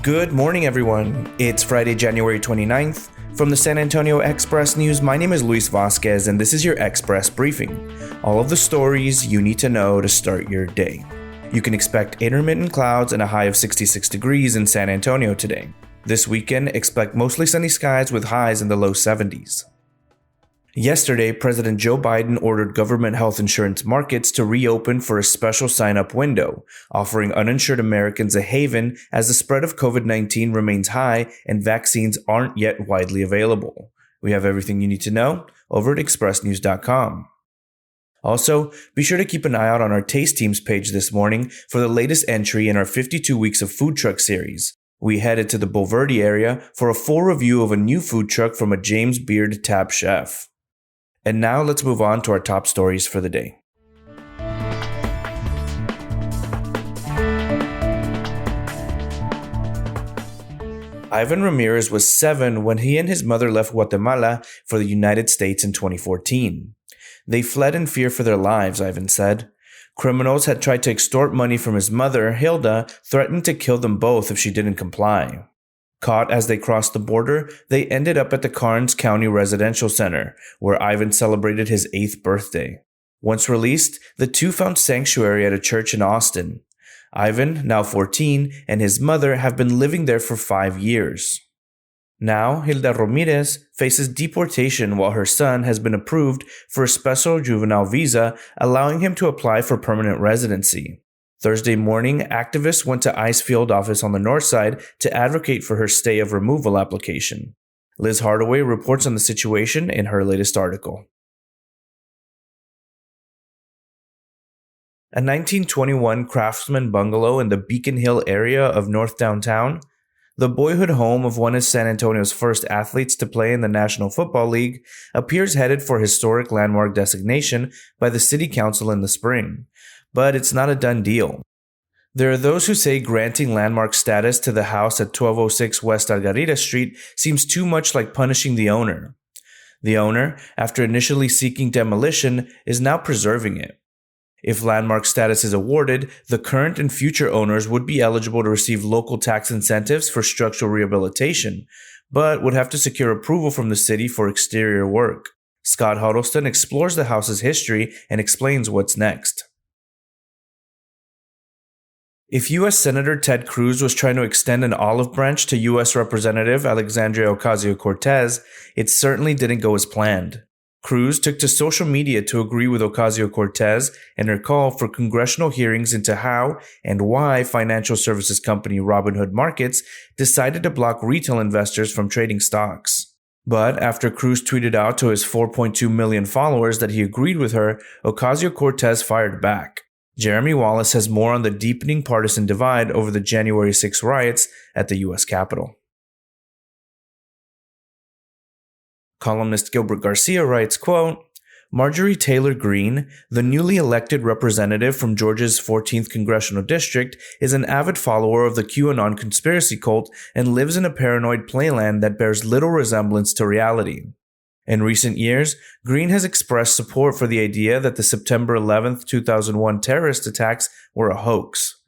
Good morning, everyone. It's Friday, January 29th. From the San Antonio Express News, my name is Luis Vasquez, and this is your Express Briefing. All of the stories you need to know to start your day. You can expect intermittent clouds and a high of 66 degrees in San Antonio today. This weekend, expect mostly sunny skies with highs in the low 70s. Yesterday, President Joe Biden ordered government health insurance markets to reopen for a special sign-up window, offering uninsured Americans a haven as the spread of COVID-19 remains high and vaccines aren't yet widely available. We have everything you need to know over at expressnews.com. Also, be sure to keep an eye out on our Taste Teams page this morning for the latest entry in our 52 Weeks of Food Truck series. We headed to the Bulverde area for a full review of a new food truck from a James Beard Tap chef. And now let's move on to our top stories for the day. Ivan Ramirez was 7 when he and his mother left Guatemala for the United States in 2014. They fled in fear for their lives, Ivan said. Criminals had tried to extort money from his mother, Hilda, threatened to kill them both if she didn't comply. Caught as they crossed the border, they ended up at the Karnes County Residential Center, where Ivan celebrated his 8th birthday. Once released, the two found sanctuary at a church in Austin. Ivan, now 14, and his mother have been living there for 5 years. Now, Hilda Ramirez faces deportation while her son has been approved for a special juvenile visa, allowing him to apply for permanent residency. Thursday morning, activists went to ICE field office on the north side to advocate for her stay of removal application. Liz Hardaway reports on the situation in her latest article. A 1921 craftsman bungalow in the Beacon Hill area of North Downtown, the boyhood home of one of San Antonio's first athletes to play in the National Football League, appears headed for historic landmark designation by the City Council in the spring. But it's not a done deal. There are those who say granting landmark status to the house at 1206 West Argarita Street seems too much like punishing the owner. The owner, after initially seeking demolition, is now preserving it. If landmark status is awarded, the current and future owners would be eligible to receive local tax incentives for structural rehabilitation, but would have to secure approval from the city for exterior work. Scott Huddleston explores the house's history and explains what's next. If U.S. Senator Ted Cruz was trying to extend an olive branch to U.S. Representative Alexandria Ocasio-Cortez, it certainly didn't go as planned. Cruz took to social media to agree with Ocasio-Cortez and her call for congressional hearings into how and why financial services company Robinhood Markets decided to block retail investors from trading stocks. But after Cruz tweeted out to his 4.2 million followers that he agreed with her, Ocasio-Cortez fired back. Jeremy Wallace has more on the deepening partisan divide over the January 6 riots at the U.S. Capitol. Columnist Gilbert Garcia writes, quote, Marjorie Taylor Greene, the newly elected representative from Georgia's 14th Congressional District, is an avid follower of the QAnon conspiracy cult and lives in a paranoid playland that bears little resemblance to reality. In recent years, Greene has expressed support for the idea that the September 11, 2001 terrorist attacks were a hoax.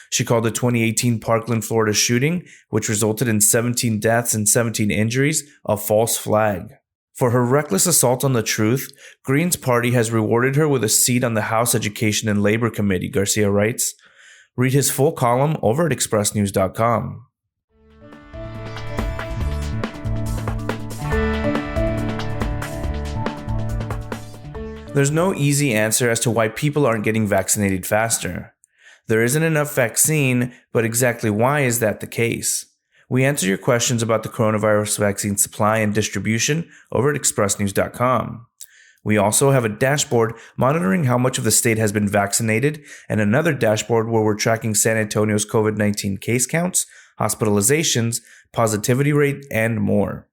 She called the 2018 Parkland, Florida shooting, which resulted in 17 deaths and 17 injuries, a false flag. For her reckless assault on the truth, Greene's party has rewarded her with a seat on the House Education and Labor Committee, Garcia writes. Read his full column over at expressnews.com. There's no easy answer as to why people aren't getting vaccinated faster. There isn't enough vaccine, but exactly why is that the case? We answer your questions about the coronavirus vaccine supply and distribution over at expressnews.com. We also have a dashboard monitoring how much of the state has been vaccinated and another dashboard where we're tracking San Antonio's COVID-19 case counts, hospitalizations, positivity rate, and more.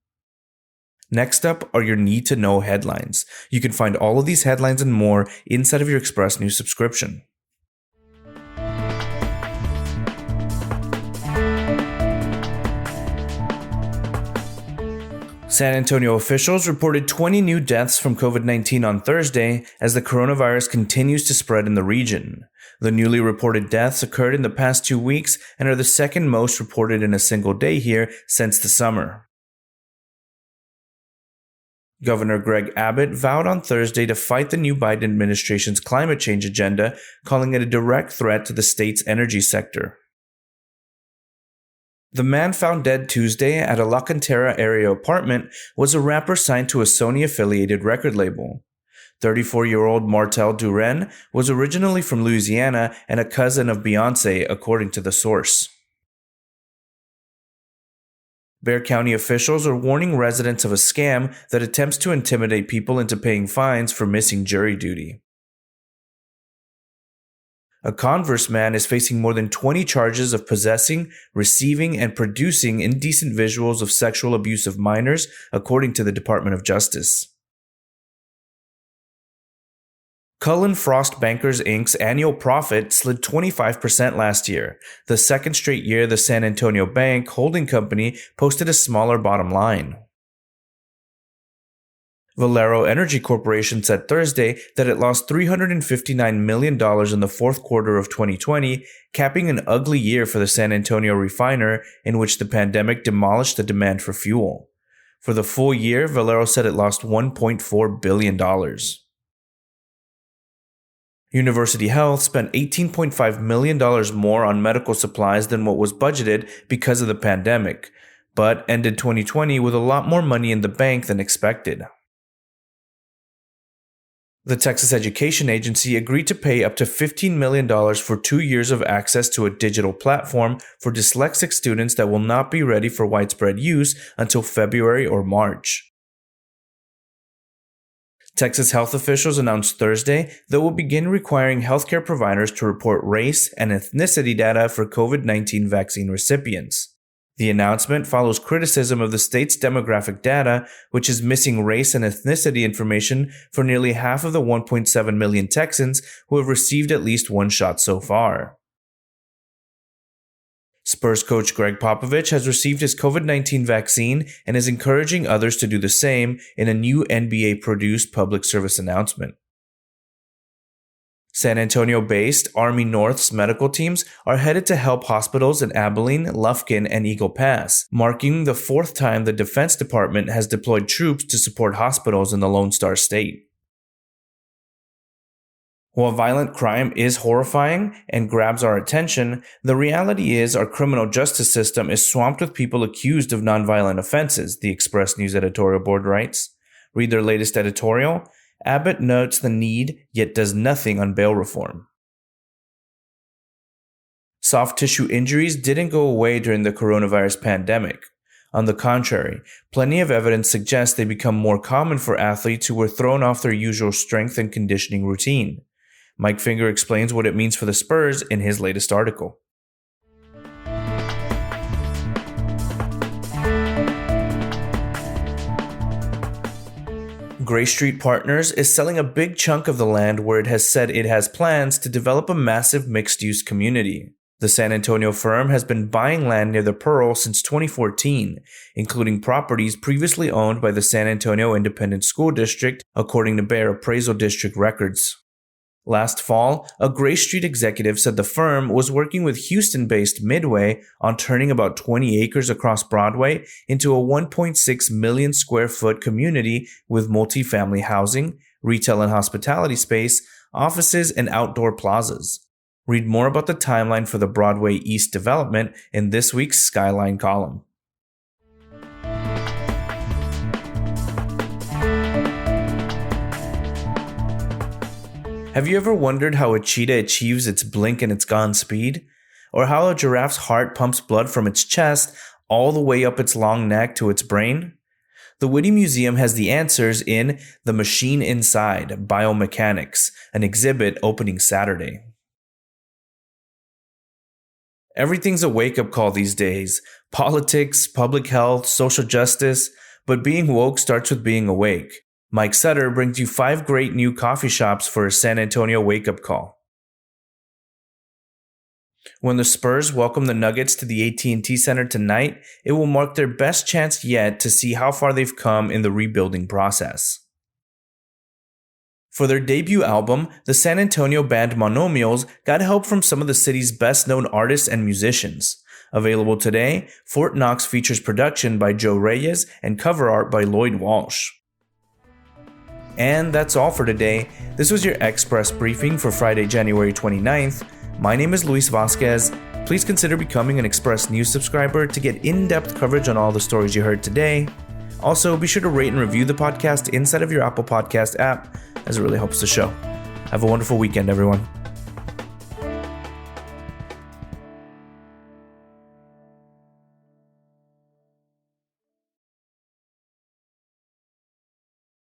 Next up are your need-to-know headlines. You can find all of these headlines and more inside of your Express News subscription. San Antonio officials reported 20 new deaths from COVID-19 on Thursday as the coronavirus continues to spread in the region. The newly reported deaths occurred in the past 2 weeks and are the second most reported in a single day here since the summer. Governor Greg Abbott vowed on Thursday to fight the new Biden administration's climate change agenda, calling it a direct threat to the state's energy sector. The man found dead Tuesday at a La Cantera area apartment was a rapper signed to a Sony-affiliated record label. 34-year-old Martel Duren was originally from Louisiana and a cousin of Beyoncé, according to the source. Bexar County officials are warning residents of a scam that attempts to intimidate people into paying fines for missing jury duty. A Converse man is facing more than 20 charges of possessing, receiving, and producing indecent visuals of sexual abuse of minors, according to the Department of Justice. Cullen/Frost Bankers Inc.'s annual profit slid 25% last year, the second straight year the San Antonio Bank holding company posted a smaller bottom line. Valero Energy Corporation said Thursday that it lost $359 million in the fourth quarter of 2020, capping an ugly year for the San Antonio refiner in which the pandemic demolished the demand for fuel. For the full year, Valero said it lost $1.4 billion. University Health spent $18.5 million more on medical supplies than what was budgeted because of the pandemic, but ended 2020 with a lot more money in the bank than expected. The Texas Education Agency agreed to pay up to $15 million for 2 years of access to a digital platform for dyslexic students that will not be ready for widespread use until February or March. Texas health officials announced Thursday that will begin requiring healthcare providers to report race and ethnicity data for COVID-19 vaccine recipients. The announcement follows criticism of the state's demographic data, which is missing race and ethnicity information for nearly half of the 1.7 million Texans who have received at least one shot so far. Spurs coach Greg Popovich has received his COVID-19 vaccine and is encouraging others to do the same in a new NBA-produced public service announcement. San Antonio-based Army North's medical teams are headed to help hospitals in Abilene, Lufkin, and Eagle Pass, marking the fourth time the Defense Department has deployed troops to support hospitals in the Lone Star State. While violent crime is horrifying and grabs our attention, the reality is our criminal justice system is swamped with people accused of nonviolent offenses, the Express News editorial board writes. Read their latest editorial. Abbott notes the need, yet does nothing on bail reform. Soft tissue injuries didn't go away during the coronavirus pandemic. On the contrary, plenty of evidence suggests they become more common for athletes who were thrown off their usual strength and conditioning routine. Mike Finger explains what it means for the Spurs in his latest article. Gray Street Partners is selling a big chunk of the land where it has said it has plans to develop a massive mixed-use community. The San Antonio firm has been buying land near the Pearl since 2014, including properties previously owned by the San Antonio Independent School District, according to Bear Appraisal District records. Last fall, a Gray Street executive said the firm was working with Houston-based Midway on turning about 20 acres across Broadway into a 1.6 million square foot community with multifamily housing, retail and hospitality space, offices, and outdoor plazas. Read more about the timeline for the Broadway East development in this week's Skyline column. Have you ever wondered how a cheetah achieves its blink and its gone speed? Or how a giraffe's heart pumps blood from its chest all the way up its long neck to its brain? The Whitty Museum has the answers in The Machine Inside, Biomechanics, an exhibit opening Saturday. Everything's a wake-up call these days. Politics, public health, social justice, but being woke starts with being awake. Mike Sutter brings you 5 great new coffee shops for a San Antonio wake-up call. When the Spurs welcome the Nuggets to the AT&T Center tonight, it will mark their best chance yet to see how far they've come in the rebuilding process. For their debut album, the San Antonio band Monomials got help from some of the city's best-known artists and musicians. Available today, Fort Knox features production by Joe Reyes and cover art by Lloyd Walsh. And that's all for today. This was your Express Briefing for Friday, January 29th. My name is Luis Vasquez. Please consider becoming an Express News subscriber to get in-depth coverage on all the stories you heard today. Also, be sure to rate and review the podcast inside of your Apple Podcast app, as it really helps the show. Have a wonderful weekend, everyone.